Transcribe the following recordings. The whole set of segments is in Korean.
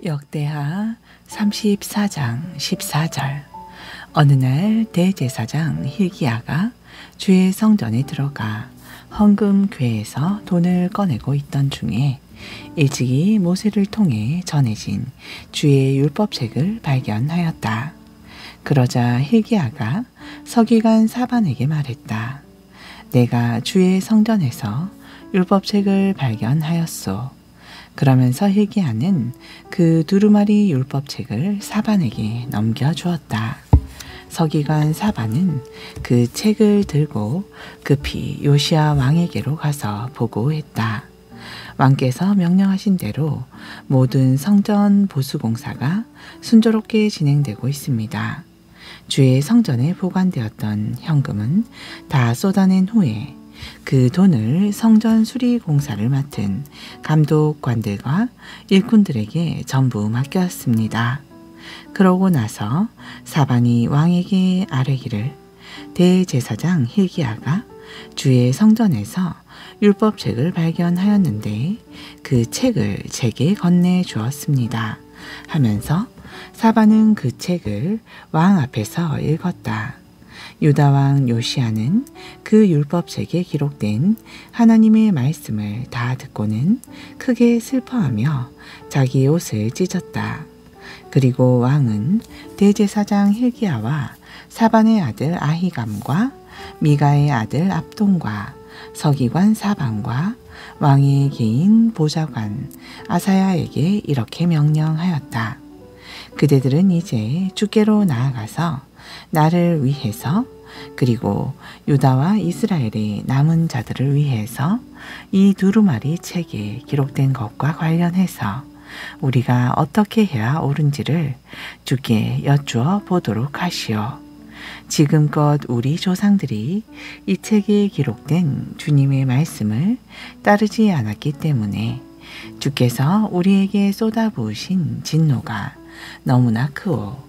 역대하 34장 14절. 어느 날 대제사장 hil기야가 주의 성전에 들어가 헌금궤에서 돈을 꺼내고 있던 중에 일찍이 모세를 통해 전해진 주의 율법책을 발견하였다. 그러자 hil기야가 서기관 사반에게 말했다. 내가 주의 성전에서 율법책을 발견하였소. 그러면서 hil기야는 그 두루마리 율법책을 사반에게 넘겨주었다. 서기관 사반은 그 책을 들고 급히 요시야 왕에게로 가서 보고했다. 왕께서 명령하신 대로 모든 성전 보수 공사가 순조롭게 진행되고 있습니다. 주의 성전에 보관되었던 현금은 다 쏟아낸 후에 그 돈을 성전 수리 공사를 맡은 감독관들과 일꾼들에게 전부 맡겼습니다. 그러고 나서 사반이 왕에게 아뢰기를 대제사장 hil기야가 주의 성전에서 율법책을 발견하였는데 그 책을 제게 건네 주었습니다. 하면서 사반은 그 책을 왕 앞에서 읽었다. 유다왕 요시야는 그 율법책에 기록된 하나님의 말씀을 다 듣고는 크게 슬퍼하며 자기 옷을 찢었다. 그리고 왕은 대제사장 hil기야와 사반의 아들 아히감과 미가의 아들 압돈과 서기관 사반과 왕의 개인 보좌관 아사야에게 이렇게 명령하였다. 그대들은 이제 주께로 나아가서 나를 위해서 그리고 유다와 이스라엘의 남은 자들을 위해서 이 두루마리 책에 기록된 것과 관련해서 우리가 어떻게 해야 옳은지를 주께 여쭈어 보도록 하시오. 지금껏 우리 조상들이 이 책에 기록된 주님의 말씀을 따르지 않았기 때문에 주께서 우리에게 쏟아부으신 진노가 너무나 크오.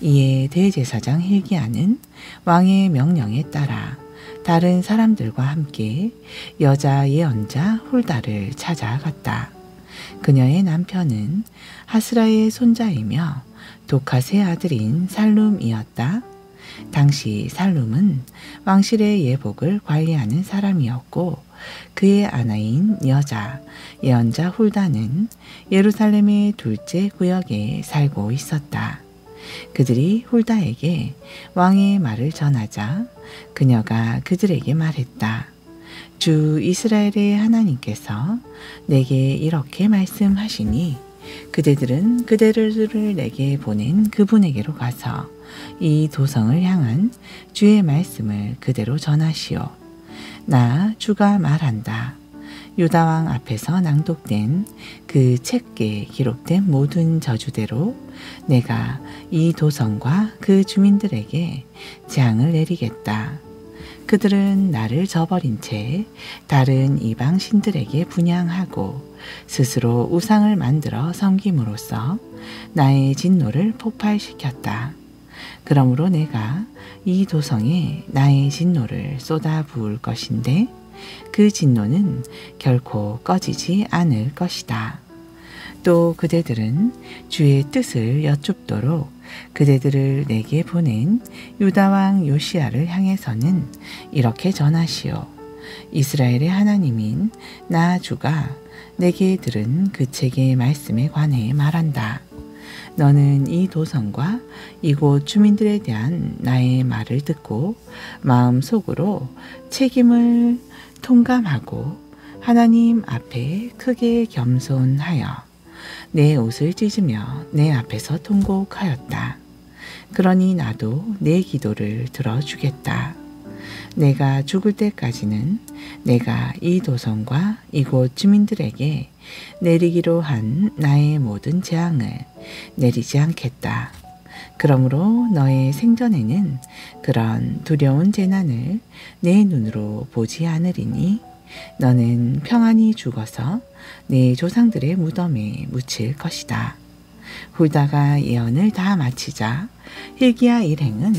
이에 대제사장 hil기야는 왕의 명령에 따라 다른 사람들과 함께 여자 예언자 훌다를 찾아갔다. 그녀의 남편은 하스라의 손자이며 도캇의 아들인 살룸이었다. 당시 살룸은 왕실의 예복을 관리하는 사람이었고 그의 아내인 여자 예언자 훌다는 예루살렘의 둘째 구역에 살고 있었다. 그들이 훌다에게 왕의 말을 전하자 그녀가 그들에게 말했다. 주 이스라엘의 하나님께서 내게 이렇게 말씀하시니 그대들은 그대를 내게 보낸 그분에게로 가서 이 도성을 향한 주의 말씀을 그대로 전하시오. 나 주가 말한다. 유다왕 앞에서 낭독된 그 책에 기록된 모든 저주대로 내가 이 도성과 그 주민들에게 재앙을 내리겠다. 그들은 나를 저버린 채 다른 이방 신들에게 분향하고 스스로 우상을 만들어 섬김으로써 나의 진노를 폭발시켰다. 그러므로 내가 이 도성에 나의 진노를 쏟아 부을 것인데 그 진노는 결코 꺼지지 않을 것이다. 또 그대들은 주의 뜻을 여쭙도록 그대들을 내게 보낸 유다왕 요시야를 향해서는 이렇게 전하시오. 이스라엘의 하나님인 나 주가 내게 들은 그 책의 말씀에 관해 말한다. 너는 이 도성과 이곳 주민들에 대한 나의 말을 듣고 마음속으로 책임을 통감하고 하나님 앞에 크게 겸손하여 내 옷을 찢으며 내 앞에서 통곡하였다. 그러니 나도 내 기도를 들어주겠다. 내가 죽을 때까지는 내가 이 도성과 이곳 주민들에게 내리기로 한 나의 모든 재앙을 내리지 않겠다. 그러므로 너의 생전에는 그런 두려운 재난을 내 눈으로 보지 않으리니 너는 평안히 죽어서 내 조상들의 무덤에 묻힐 것이다. 훌다가 예언을 다 마치자 hil기야 일행은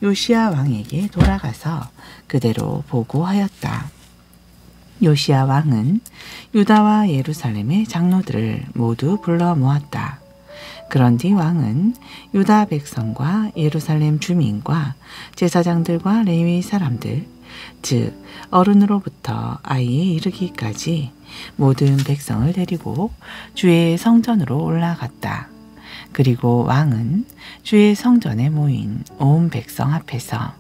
요시야 왕에게 돌아가서 그대로 보고하였다. 요시야 왕은 유다와 예루살렘의 장로들을 모두 불러 모았다. 그런 뒤 왕은 유다 백성과 예루살렘 주민과 제사장들과 레위 사람들, 즉 어른으로부터 아이에 이르기까지 모든 백성을 데리고 주의 성전으로 올라갔다. 그리고 왕은 주의 성전에 모인 온 백성 앞에서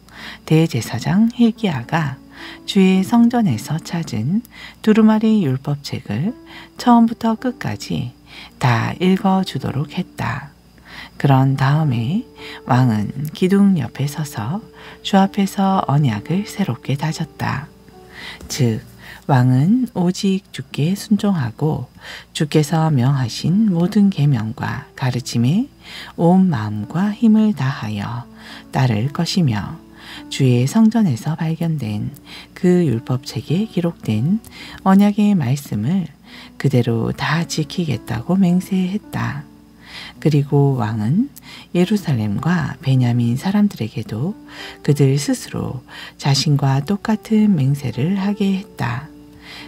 대제사장 hilki야가 주의 성전에서 찾은 두루마리 율법책을 처음부터 끝까지 다 읽어주도록 했다. 그런 다음에 왕은 기둥 옆에 서서 주 앞에서 언약을 새롭게 다졌다. 즉 왕은 오직 주께 순종하고 주께서 명하신 모든 계명과 가르침에 온 마음과 힘을 다하여 따를 것이며 주의 성전에서 발견된 그 율법책에 기록된 언약의 말씀을 그대로 다 지키겠다고 맹세했다. 그리고 왕은 예루살렘과 베냐민 사람들에게도 그들 스스로 자신과 똑같은 맹세를 하게 했다.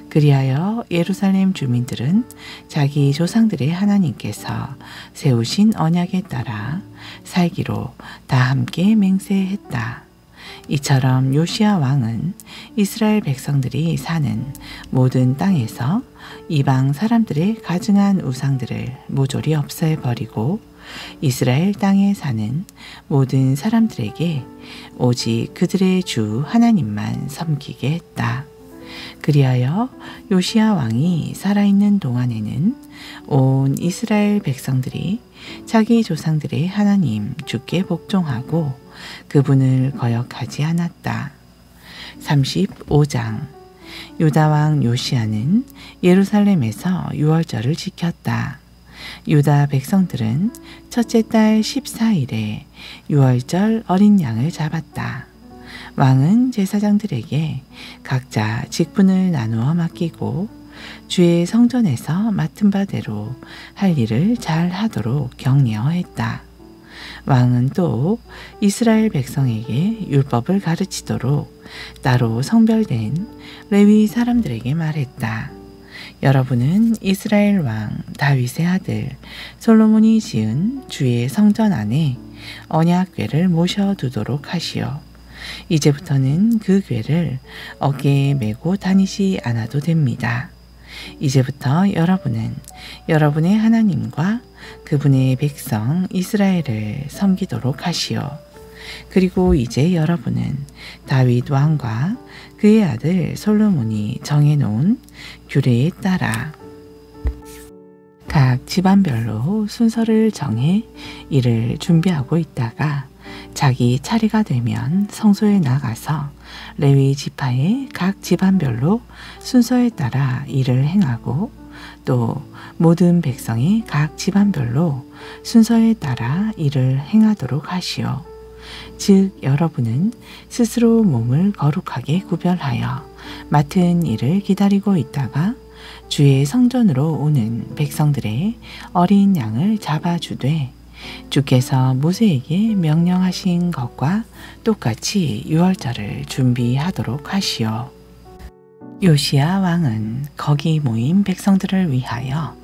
그리하여 예루살렘 주민들은 자기 조상들의 하나님께서 세우신 언약에 따라 살기로 다 함께 맹세했다. 이처럼 요시야 왕은 이스라엘 백성들이 사는 모든 땅에서 이방 사람들의 가증한 우상들을 모조리 없애버리고 이스라엘 땅에 사는 모든 사람들에게 오직 그들의 주 하나님만 섬기게 했다. 그리하여 요시야 왕이 살아있는 동안에는 온 이스라엘 백성들이 자기 조상들의 하나님 주께 복종하고 그분을 거역하지 않았다. 35장 유다 왕 요시야는 예루살렘에서 유월절을 지켰다. 유다 백성들은 첫째 달 14일에 유월절 어린 양을 잡았다. 왕은 제사장들에게 각자 직분을 나누어 맡기고 주의 성전에서 맡은 바대로 할 일을 잘 하도록 격려했다. 왕은 또 이스라엘 백성에게 율법을 가르치도록 따로 성별된 레위 사람들에게 말했다. 여러분은 이스라엘 왕 다윗의 아들 솔로몬이 지은 주의 성전 안에 언약궤를 모셔두도록 하시오. 이제부터는 그 궤를 어깨에 메고 다니지 않아도 됩니다. 이제부터 여러분은 여러분의 하나님과 그분의 백성 이스라엘을 섬기도록 하시오. 그리고 이제 여러분은 다윗 왕과 그의 아들 솔로몬이 정해놓은 규례에 따라 각 집안별로 순서를 정해 이를 준비하고 있다가 자기 차례가 되면 성소에 나가서 레위 지파의 각 집안별로 순서에 따라 일을 행하고 또 모든 백성이 각 집안별로 순서에 따라 일을 행하도록 하시오. 즉 여러분은 스스로 몸을 거룩하게 구별하여 맡은 일을 기다리고 있다가 주의 성전으로 오는 백성들의 어린 양을 잡아주되 주께서 모세에게 명령하신 것과 똑같이 유월절을 준비하도록 하시오. 요시야 왕은 거기 모인 백성들을 위하여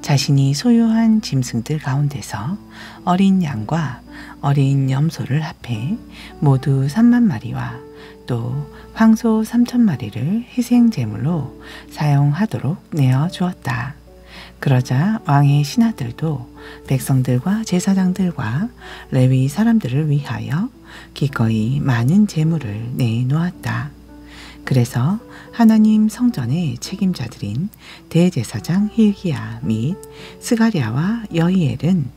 자신이 소유한 짐승들 가운데서 어린 양과 어린 염소를 합해 모두 3만 마리와 또 황소 3천 마리를 희생 제물로 사용하도록 내어 주었다. 그러자 왕의 신하들도 백성들과 제사장들과 레위 사람들을 위하여 기꺼이 많은 제물을 내놓았다. 그래서 하나님 성전의 책임자들인 대제사장 hilki야 및 스가랴와 여히엘은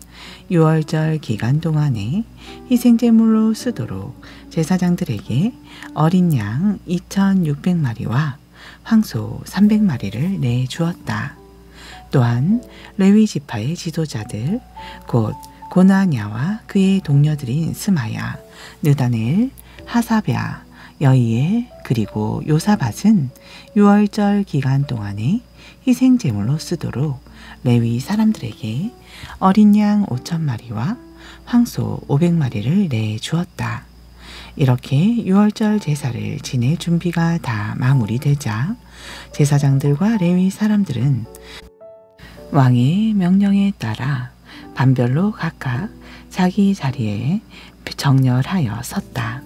유월절 기간 동안에 희생제물로 쓰도록 제사장들에게 어린 양 2,600마리와 황소 300마리를 내주었다. 또한 레위 지파의 지도자들 곧 고나냐와 그의 동료들인 스마야, 느다넬, 하사랴, 여히엘 그리고 요사밧은 유월절 기간 동안에 희생제물로 쓰도록 레위 사람들에게 어린 양 5,000마리와 황소 500마리를 내주었다. 이렇게 유월절 제사를 지낼 준비가 다 마무리되자 제사장들과 레위 사람들은 왕의 명령에 따라 반별로 각각 자기 자리에 정렬하여 섰다.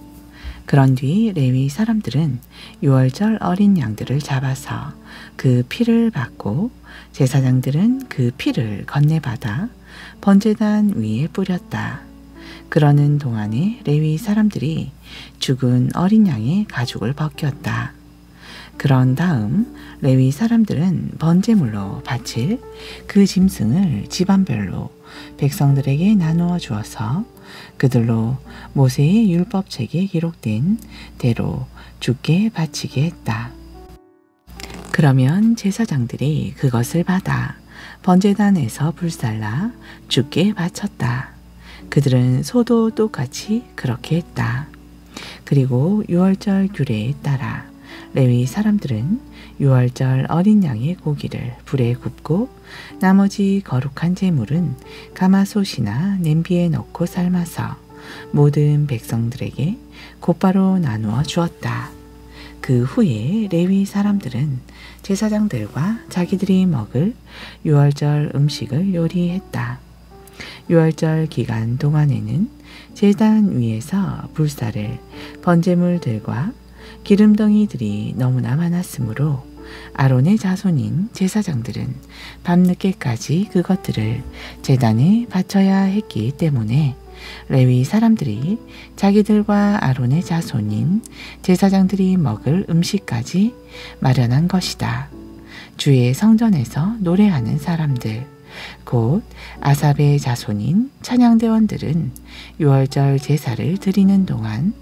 그런 뒤 레위 사람들은 유월절 어린 양들을 잡아서 그 피를 받고 제사장들은 그 피를 건네받아 번제단 위에 뿌렸다. 그러는 동안에 레위 사람들이 죽은 어린 양의 가죽을 벗겼다. 그런 다음 레위 사람들은 번제물로 바칠 그 짐승을 집안별로 백성들에게 나누어 주어서 그들로 모세의 율법책에 기록된 대로 주께 바치게 했다. 그러면 제사장들이 그것을 받아 번제단에서 불살라 주께 바쳤다. 그들은 소도 똑같이 그렇게 했다. 그리고 유월절 규례에 따라 레위 사람들은 유월절 어린 양의 고기를 불에 굽고 나머지 거룩한 제물은 가마솥이나 냄비에 넣고 삶아서 모든 백성들에게 곧바로 나누어 주었다. 그 후에 레위 사람들은 제사장들과 자기들이 먹을 유월절 음식을 요리했다. 유월절 기간 동안에는 제단 위에서 불사를 번제물들과 기름덩이들이 너무나 많았으므로 아론의 자손인 제사장들은 밤늦게까지 그것들을 제단에 바쳐야 했기 때문에 레위 사람들이 자기들과 아론의 자손인 제사장들이 먹을 음식까지 마련한 것이다. 주의 성전에서 노래하는 사람들, 곧 아삽의 자손인 찬양대원들은 유월절 제사를 드리는 동안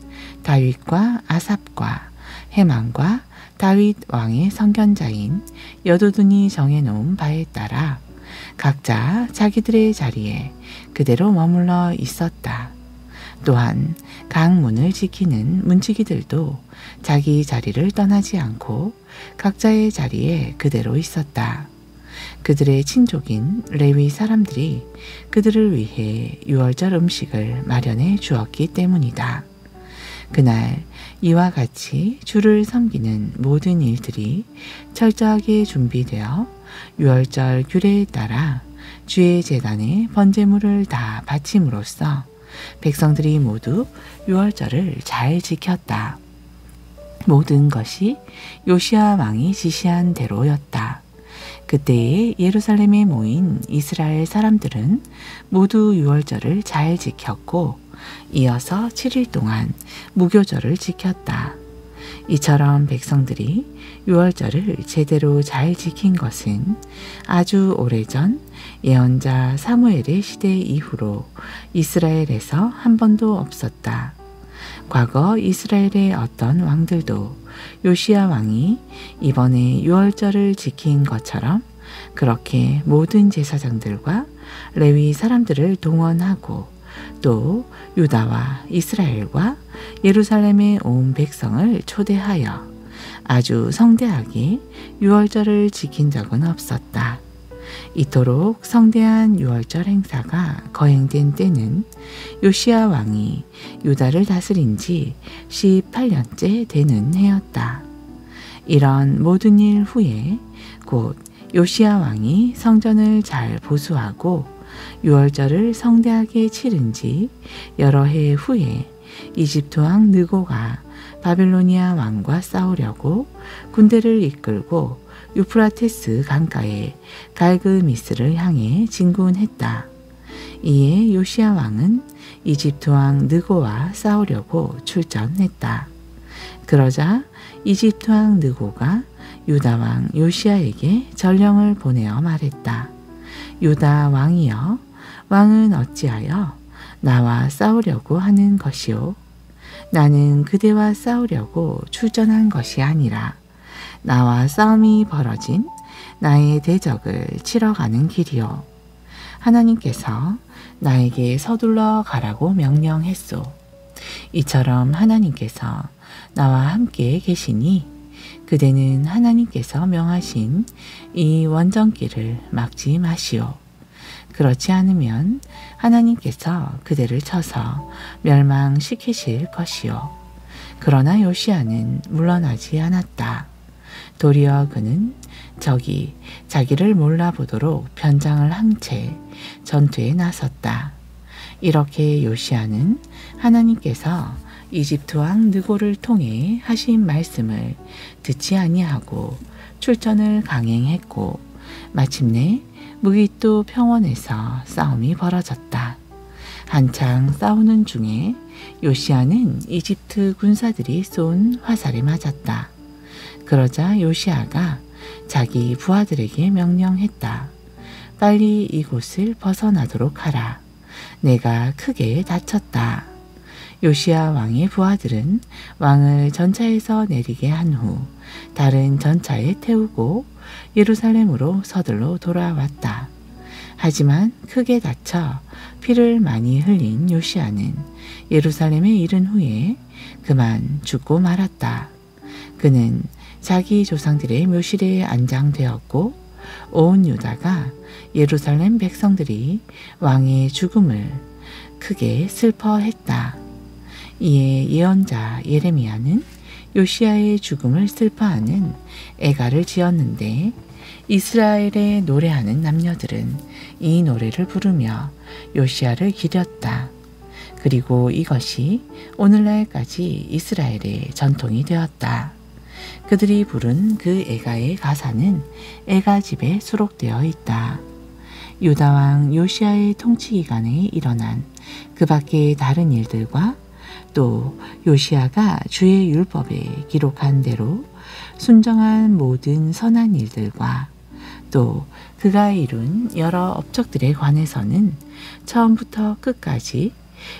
다윗과 아삽과 헤만과 다윗 왕의 선견자인 여두둔이 정해놓은 바에 따라 각자 자기들의 자리에 그대로 머물러 있었다. 또한 각 문을 지키는 문지기들도 자기 자리를 떠나지 않고 각자의 자리에 그대로 있었다. 그들의 친족인 레위 사람들이 그들을 위해 유월절 음식을 마련해 주었기 때문이다. 그날 이와 같이 주를 섬기는 모든 일들이 철저하게 준비되어 유월절 규례에 따라 주의 제단에 번제물을 다 바침으로써 백성들이 모두 유월절을 잘 지켰다. 모든 것이 요시야 왕이 지시한 대로였다. 그때에 예루살렘에 모인 이스라엘 사람들은 모두 유월절을 잘 지켰고 이어서 7일 동안 무교절을 지켰다. 이처럼 백성들이 유월절을 제대로 잘 지킨 것은 아주 오래전 예언자 사무엘의 시대 이후로 이스라엘에서 한 번도 없었다. 과거 이스라엘의 어떤 왕들도 요시야 왕이 이번에 유월절을 지킨 것처럼 그렇게 모든 제사장들과 레위 사람들을 동원하고 또 유다와 이스라엘과 예루살렘에 온 백성을 초대하여 아주 성대하게 유월절을 지킨 적은 없었다. 이토록 성대한 유월절 행사가 거행된 때는 요시야 왕이 유다를 다스린 지 18년째 되는 해였다. 이런 모든 일 후에 곧 요시야 왕이 성전을 잘 보수하고 유월절을 성대하게 치른 지 여러 해 후에 이집트 왕 느고가 바빌로니아 왕과 싸우려고 군대를 이끌고 유프라테스 강가에 갈그미스를 향해 진군했다. 이에 요시야 왕은 이집트 왕 느고와 싸우려고 출전했다. 그러자 이집트 왕 느고가 유다 왕 요시야에게 전령을 보내어 말했다. 유다 왕이여, 왕은 어찌하여 나와 싸우려고 하는 것이오? 나는 그대와 싸우려고 출전한 것이 아니라 나와 싸움이 벌어진 나의 대적을 치러 가는 길이오. 하나님께서 나에게 서둘러 가라고 명령했소. 이처럼 하나님께서 나와 함께 계시니 그대는 하나님께서 명하신 이 원정길을 막지 마시오. 그렇지 않으면 하나님께서 그대를 쳐서 멸망시키실 것이오. 그러나 요시야는 물러나지 않았다. 도리어 그는 적이 자기를 몰라보도록 변장을 한 채 전투에 나섰다. 이렇게 요시야는 하나님께서 이집트 왕 느고를 통해 하신 말씀을 듣지 아니하고 출전을 강행했고 마침내 무깃도 평원에서 싸움이 벌어졌다. 한창 싸우는 중에 요시야는 이집트 군사들이 쏜 화살에 맞았다. 그러자 요시야가 자기 부하들에게 명령했다. 빨리 이곳을 벗어나도록 하라. 내가 크게 다쳤다. 요시야 왕의 부하들은 왕을 전차에서 내리게 한 후 다른 전차에 태우고 예루살렘으로 서둘러 돌아왔다. 하지만 크게 다쳐 피를 많이 흘린 요시야는 예루살렘에 이른 후에 그만 죽고 말았다. 그는 자기 조상들의 묘실에 안장되었고 온 유다가 예루살렘 백성들이 왕의 죽음을 크게 슬퍼했다. 이에 예언자 예레미야는 요시야의 죽음을 슬퍼하는 애가를 지었는데 이스라엘에 노래하는 남녀들은 이 노래를 부르며 요시야를 기렸다. 그리고 이것이 오늘날까지 이스라엘의 전통이 되었다. 그들이 부른 그 애가의 가사는 애가집에 수록되어 있다. 유다왕 요시야의 통치 기간에 일어난 그 밖의 다른 일들과 또 요시야가 주의 율법에 기록한 대로 순정한 모든 선한 일들과 또 그가 이룬 여러 업적들에 관해서는 처음부터 끝까지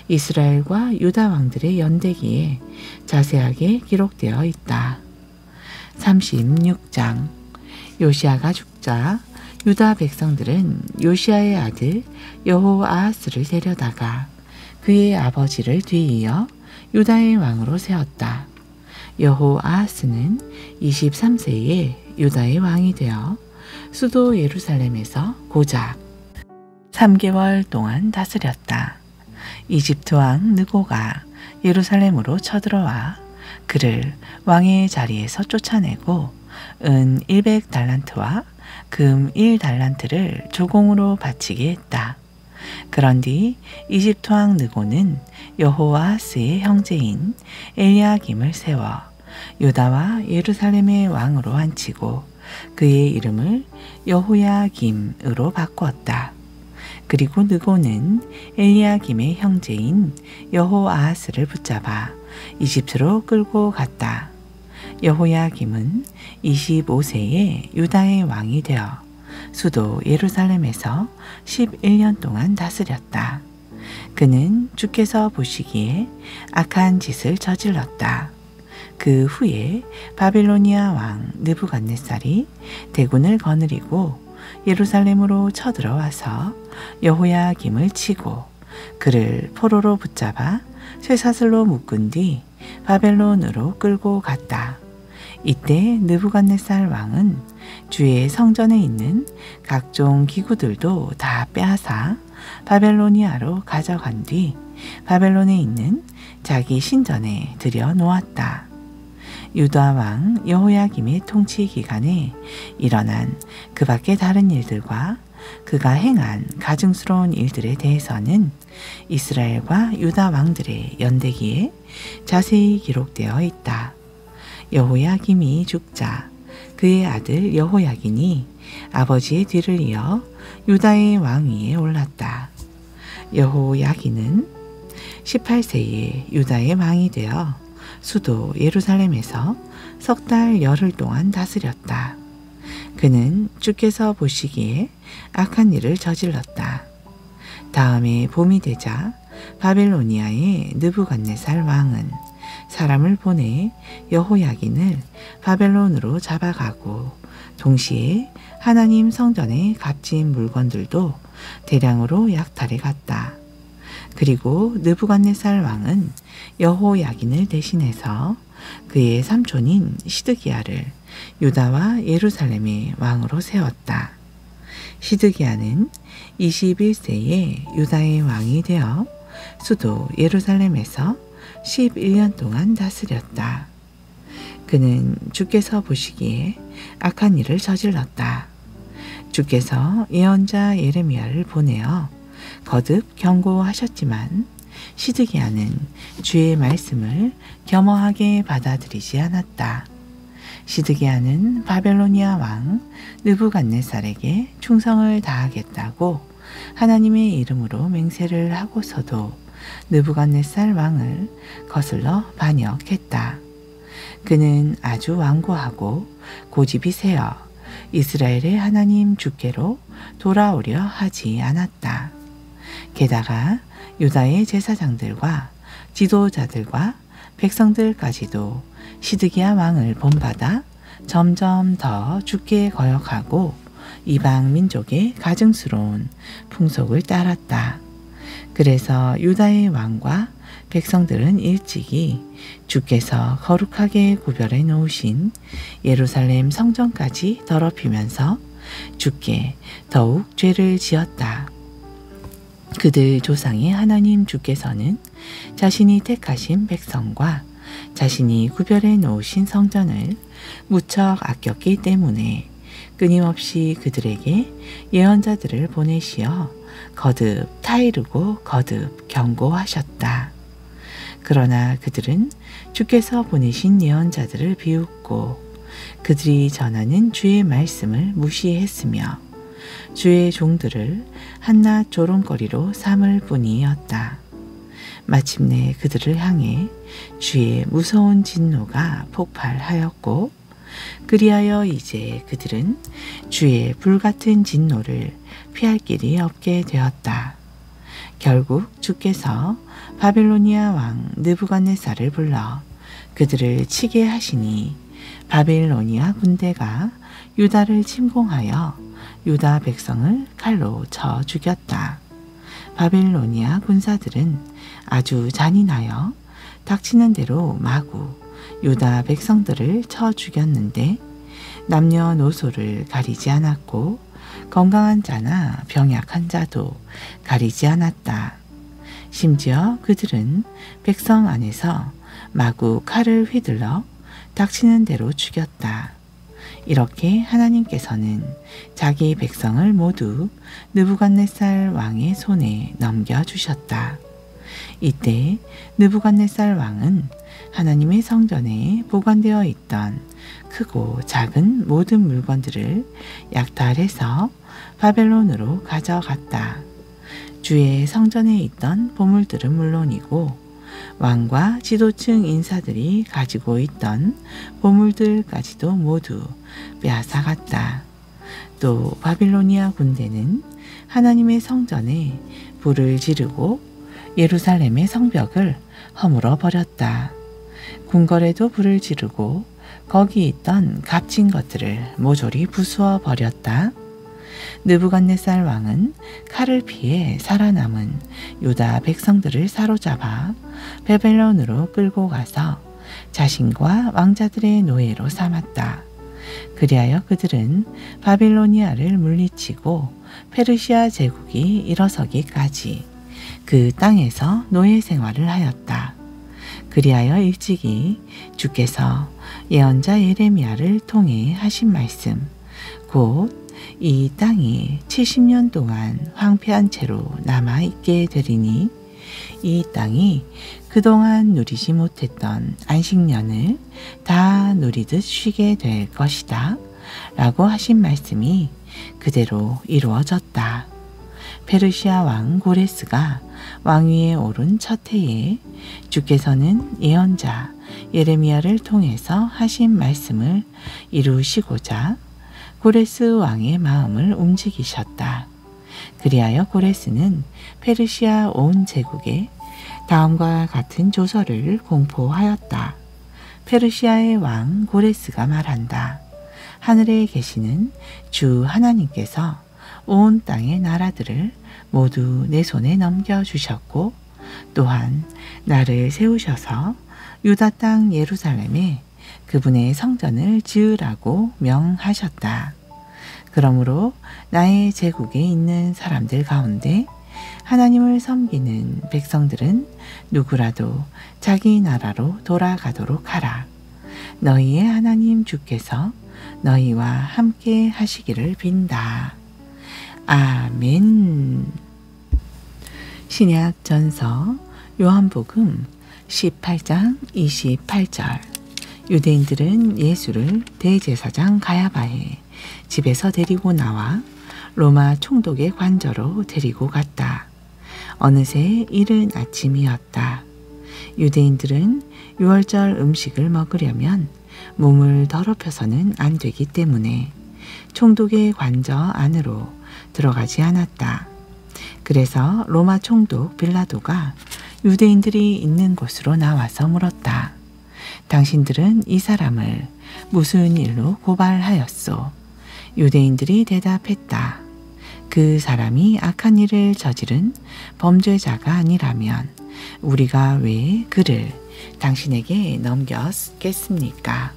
이스라엘과 유다 왕들의 연대기에 자세하게 기록되어 있다. 36장 요시야가 죽자 유다 백성들은 요시야의 아들 여호아하스를 데려다가 그의 아버지를 뒤이어 유다의 왕으로 세웠다. 여호아하스는 23세에 유다의 왕이 되어 수도 예루살렘에서 고작 3개월 동안 다스렸다. 이집트 왕 느고가 예루살렘으로 쳐들어와 그를 왕의 자리에서 쫓아내고 은 100달란트와 금 1달란트를 조공으로 바치게 했다. 그런 뒤 이집트 왕 느고는 여호아하스의 형제인 엘리야김을 세워 유다와 예루살렘의 왕으로 앉히고 그의 이름을 여호야김으로 바꾸었다. 그리고 느고는 엘리야김의 형제인 여호아하스를 붙잡아 이집트로 끌고 갔다. 여호야김은 25세에 유다의 왕이 되어 수도 예루살렘에서 11년 동안 다스렸다. 그는 주께서 보시기에 악한 짓을 저질렀다. 그 후에 바빌로니아 왕 느부갓네살이 대군을 거느리고 예루살렘으로 쳐들어와서 여호야김을 치고 그를 포로로 붙잡아 쇠사슬로 묶은 뒤 바벨론으로 끌고 갔다. 이때 느부갓네살 왕은 주의 성전에 있는 각종 기구들도 다 빼앗아 바벨로니아로 가져간 뒤 바벨론에 있는 자기 신전에 들여 놓았다. 유다 왕 여호야김의 통치 기간에 일어난 그 밖의 다른 일들과 그가 행한 가증스러운 일들에 대해서는 이스라엘과 유다 왕들의 연대기에 자세히 기록되어 있다. 여호야김이 죽자 그의 아들 여호야긴이 아버지의 뒤를 이어 유다의 왕위에 올랐다. 여호야긴은 18세에 유다의 왕이 되어 수도 예루살렘에서 석 달 열흘 동안 다스렸다. 그는 주께서 보시기에 악한 일을 저질렀다. 다음에 봄이 되자 바벨로니아의 느부갓네살 왕은 사람을 보내 여호야긴을 바벨론으로 잡아가고 동시에 하나님 성전에 값진 물건들도 대량으로 약탈해 갔다. 그리고 느부갓네살 왕은 여호야긴을 대신해서 그의 삼촌인 시드기야를 유다와 예루살렘의 왕으로 세웠다. 시드기야는 21세에 유다의 왕이 되어 수도 예루살렘에서 11년 동안 다스렸다. 그는 주께서 보시기에 악한 일을 저질렀다. 주께서 예언자 예레미야를 보내어 거듭 경고하셨지만 시드기야는 주의 말씀을 겸허하게 받아들이지 않았다. 시드기야는 바벨로니아 왕 느부갓네살에게 충성을 다하겠다고 하나님의 이름으로 맹세를 하고서도 느부갓네살 왕을 거슬러 반역했다. 그는 아주 완고하고 고집이 세어 이스라엘의 하나님 주께로 돌아오려 하지 않았다. 게다가 유다의 제사장들과 지도자들과 백성들까지도 시드기야 왕을 본받아 점점 더 주께 거역하고 이방 민족의 가증스러운 풍속을 따랐다. 그래서 유다의 왕과 백성들은 일찍이 주께서 거룩하게 구별해 놓으신 예루살렘 성전까지 더럽히면서 주께 더욱 죄를 지었다. 그들 조상의 하나님 주께서는 자신이 택하신 백성과 자신이 구별해 놓으신 성전을 무척 아꼈기 때문에 끊임없이 그들에게 예언자들을 보내시어 거듭 타이르고 거듭 경고하셨다. 그러나 그들은 주께서 보내신 예언자들을 비웃고 그들이 전하는 주의 말씀을 무시했으며 주의 종들을 한낱 조롱거리로 삼을 뿐이었다. 마침내 그들을 향해 주의 무서운 진노가 폭발하였고 그리하여 이제 그들은 주의 불같은 진노를 피할 길이 없게 되었다. 결국 주께서 바빌로니아 왕 느부갓네살을 불러 그들을 치게 하시니 바빌로니아 군대가 유다를 침공하여 유다 백성을 칼로 쳐 죽였다. 바빌로니아 군사들은 아주 잔인하여 닥치는 대로 마구 유다 백성들을 쳐 죽였는데 남녀노소를 가리지 않았고 건강한 자나 병약한 자도 가리지 않았다. 심지어 그들은 백성 안에서 마구 칼을 휘둘러 닥치는 대로 죽였다. 이렇게 하나님께서는 자기 백성을 모두 느부갓네살 왕의 손에 넘겨주셨다. 이때 느부갓네살 왕은 하나님의 성전에 보관되어 있던 크고 작은 모든 물건들을 약탈해서 바벨론으로 가져갔다. 주의 성전에 있던 보물들은 물론이고 왕과 지도층 인사들이 가지고 있던 보물들까지도 모두 빼앗아갔다. 또 바빌로니아 군대는 하나님의 성전에 불을 지르고 예루살렘의 성벽을 허물어 버렸다. 궁궐에도 불을 지르고 거기 있던 값진 것들을 모조리 부수어 버렸다. 느부갓네살 왕은 칼을 피해 살아남은 유다 백성들을 사로잡아 바벨론으로 끌고 가서 자신과 왕자들의 노예로 삼았다. 그리하여 그들은 바빌로니아를 물리치고 페르시아 제국이 일어서기까지 그 땅에서 노예 생활을 하였다. 그리하여 일찍이 주께서 예언자 예레미야를 통해 하신 말씀, 곧 이 땅이 70년 동안 황폐한 채로 남아있게 되리니 이 땅이 그동안 누리지 못했던 안식년을 다 누리듯 쉬게 될 것이다 라고 하신 말씀이 그대로 이루어졌다. 페르시아 왕 고레스가 왕위에 오른 첫 해에 주께서는 예언자 예레미야를 통해서 하신 말씀을 이루시고자 고레스 왕의 마음을 움직이셨다. 그리하여 고레스는 페르시아 온 제국에 다음과 같은 조서를 공포하였다. 페르시아의 왕 고레스가 말한다. 하늘에 계시는 주 하나님께서 온 땅의 나라들을 모두 내 손에 넘겨주셨고 또한 나를 세우셔서 유다 땅 예루살렘에 그분의 성전을 지으라고 명하셨다. 그러므로 나의 제국에 있는 사람들 가운데 하나님을 섬기는 백성들은 누구라도 자기 나라로 돌아가도록 하라. 너희의 하나님 주께서 너희와 함께 하시기를 빈다. 아멘. 신약 전서 요한복음 18장 28절. 유대인들은 예수를 대제사장 가야바의 집에서 데리고 나와 로마 총독의 관저로 데리고 갔다. 어느새 이른 아침이었다. 유대인들은 유월절 음식을 먹으려면 몸을 더럽혀서는 안 되기 때문에 총독의 관저 안으로 들어가지 않았다. 그래서 로마 총독 빌라도가 유대인들이 있는 곳으로 나와서 물었다. 당신들은 이 사람을 무슨 일로 고발하였소? 유대인들이 대답했다. 그 사람이 악한 일을 저지른 범죄자가 아니라면 우리가 왜 그를 당신에게 넘겼겠습니까?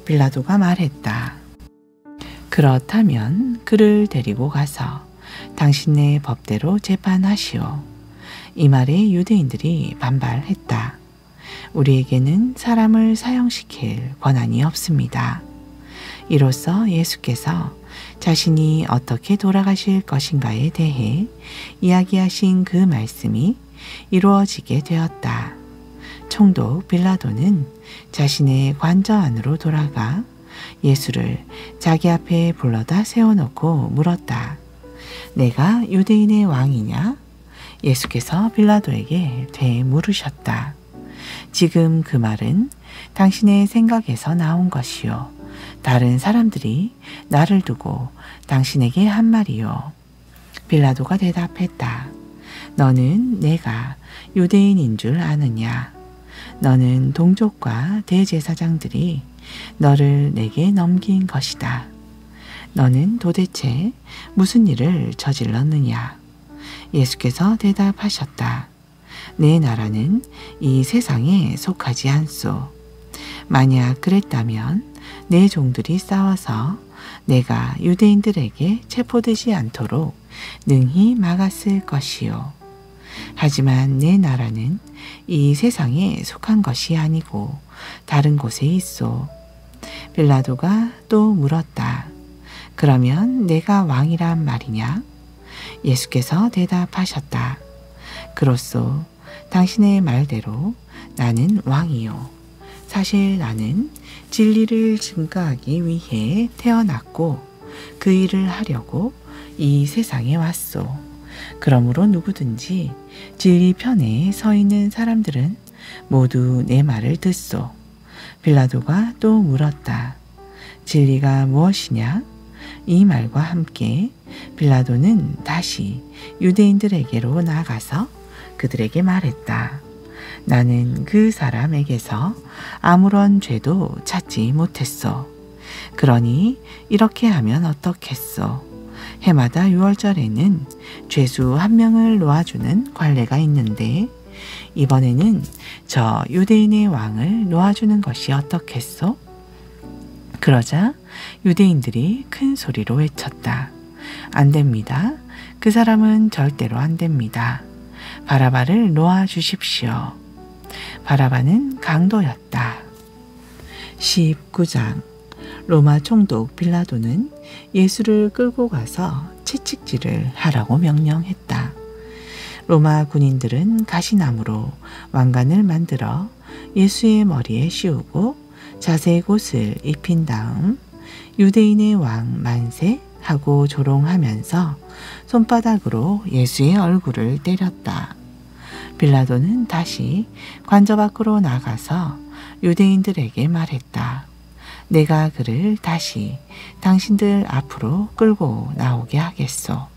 빌라도가 말했다. 그렇다면 그를 데리고 가서 당신의 법대로 재판하시오. 이 말에 유대인들이 반발했다. 우리에게는 사람을 사형시킬 권한이 없습니다. 이로써 예수께서 자신이 어떻게 돌아가실 것인가에 대해 이야기하신 그 말씀이 이루어지게 되었다. 총독 빌라도는 자신의 관저 안으로 돌아가 예수를 자기 앞에 불러다 세워놓고 물었다. 내가 유대인의 왕이냐? 예수께서 빌라도에게 되물으셨다. 지금 그 말은 당신의 생각에서 나온 것이요. 다른 사람들이 나를 두고 당신에게 한 말이요. 빌라도가 대답했다. 너는 내가 유대인인 줄 아느냐? 너는 동족과 대제사장들이 너를 내게 넘긴 것이다. 너는 도대체 무슨 일을 저질렀느냐? 예수께서 대답하셨다. 내 나라는 이 세상에 속하지 않소. 만약 그랬다면 내 종들이 싸워서 내가 유대인들에게 체포되지 않도록 능히 막았을 것이요. 하지만 내 나라는 이 세상에 속한 것이 아니고 다른 곳에 있소. 빌라도가 또 물었다. 그러면 내가 왕이란 말이냐? 예수께서 대답하셨다. 그렇소. 당신의 말대로 나는 왕이요. 사실 나는 진리를 증거하기 위해 태어났고 그 일을 하려고 이 세상에 왔소. 그러므로 누구든지 진리 편에 서 있는 사람들은 모두 내 말을 듣소. 빌라도가 또 물었다. 진리가 무엇이냐? 이 말과 함께 빌라도는 다시 유대인들에게로 나가서 그들에게 말했다. 나는 그 사람에게서 아무런 죄도 찾지 못했소. 그러니 이렇게 하면 어떻겠소? 해마다 유월절에는 죄수 한 명을 놓아주는 관례가 있는데 이번에는 저 유대인의 왕을 놓아주는 것이 어떻겠소? 그러자 유대인들이 큰 소리로 외쳤다. 안 됩니다. 그 사람은 절대로 안 됩니다. 바라바를 놓아주십시오. 바라바는 강도였다. 19장. 로마 총독 빌라도는 예수를 끌고 가서 채찍질을 하라고 명령했다. 로마 군인들은 가시나무로 왕관을 만들어 예수의 머리에 씌우고 자색옷을 입힌 다음 유대인의 왕 만세 하고 조롱하면서 손바닥으로 예수의 얼굴을 때렸다. 빌라도는 다시 관저 밖으로 나가서 유대인들에게 말했다. 내가 그를 다시 당신들 앞으로 끌고 나오게 하겠소.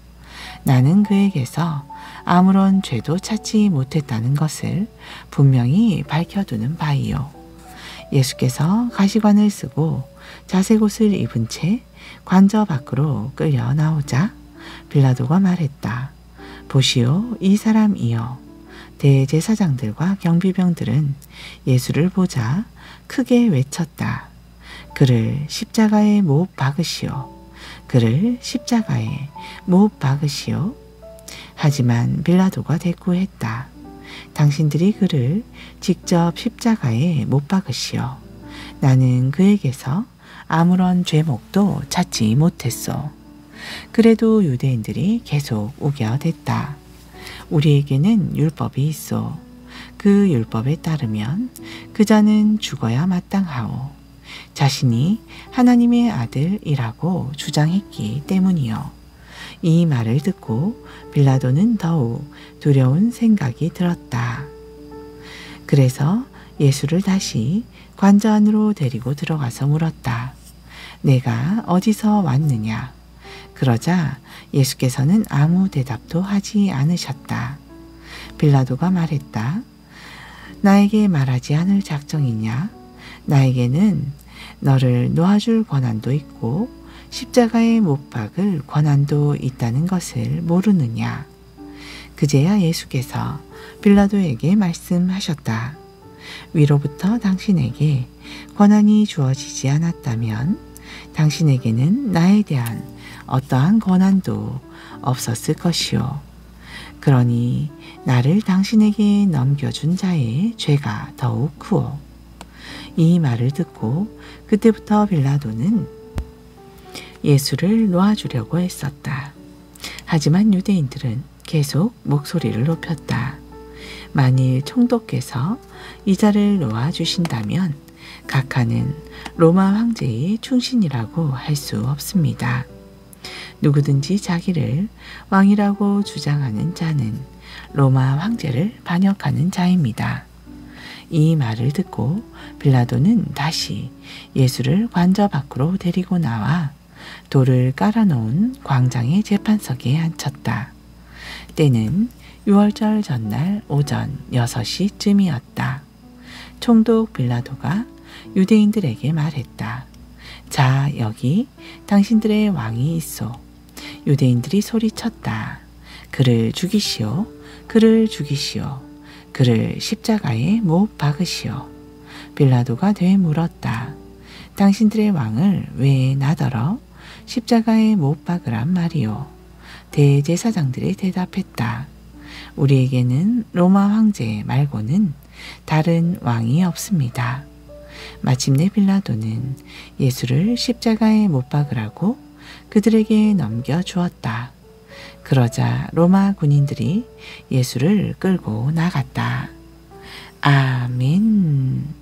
나는 그에게서 아무런 죄도 찾지 못했다는 것을 분명히 밝혀두는 바이요. 예수께서 가시관을 쓰고 자색옷을 입은 채 관저 밖으로 끌려 나오자 빌라도가 말했다. 보시오, 이 사람이요. 대제사장들과 경비병들은 예수를 보자 크게 외쳤다. 그를 십자가에 못 박으시오. 그를 십자가에 못 박으시오. 하지만 빌라도가 대꾸했다. 당신들이 그를 직접 십자가에 못 박으시오. 나는 그에게서 아무런 죄목도 찾지 못했소. 그래도 유대인들이 계속 우겨댔다. 우리에게는 율법이 있어. 그 율법에 따르면 그자는 죽어야 마땅하오. 자신이 하나님의 아들이라고 주장했기 때문이요. 이 말을 듣고 빌라도는 더욱 두려운 생각이 들었다. 그래서 예수를 다시 관저 안으로 데리고 들어가서 물었다. 내가 어디서 왔느냐? 그러자 예수께서는 아무 대답도 하지 않으셨다. 빌라도가 말했다. 나에게 말하지 않을 작정이냐? 나에게는 너를 놓아줄 권한도 있고 십자가에 못 박을 권한도 있다는 것을 모르느냐? 그제야 예수께서 빌라도에게 말씀하셨다. 위로부터 당신에게 권한이 주어지지 않았다면 당신에게는 나에 대한 어떠한 권한도 없었을 것이요. 그러니 나를 당신에게 넘겨준 자의 죄가 더욱 크오. 이 말을 듣고 그때부터 빌라도는 예수를 놓아주려고 했었다. 하지만 유대인들은 계속 목소리를 높였다. 만일 총독께서 이 자를 놓아주신다면 각하는 로마 황제의 충신이라고 할 수 없습니다. 누구든지 자기를 왕이라고 주장하는 자는 로마 황제를 반역하는 자입니다. 이 말을 듣고 빌라도는 다시 예수를 관저 밖으로 데리고 나와 돌을 깔아놓은 광장의 재판석에 앉혔다. 때는 6월절 전날 오전 6시쯤이었다. 총독 빌라도가 유대인들에게 말했다. 자, 여기 당신들의 왕이 있소. 유대인들이 소리쳤다. 그를 죽이시오. 그를 죽이시오. 그를 십자가에 못 박으시오. 빌라도가 되물었다. 당신들의 왕을 왜 나더러 십자가에 못 박으란 말이오. 대제사장들이 대답했다. 우리에게는 로마 황제 말고는 다른 왕이 없습니다. 마침내 빌라도는 예수를 십자가에 못 박으라고 그들에게 넘겨주었다. 그러자 로마 군인들이 예수를 끌고 나갔다. 아멘.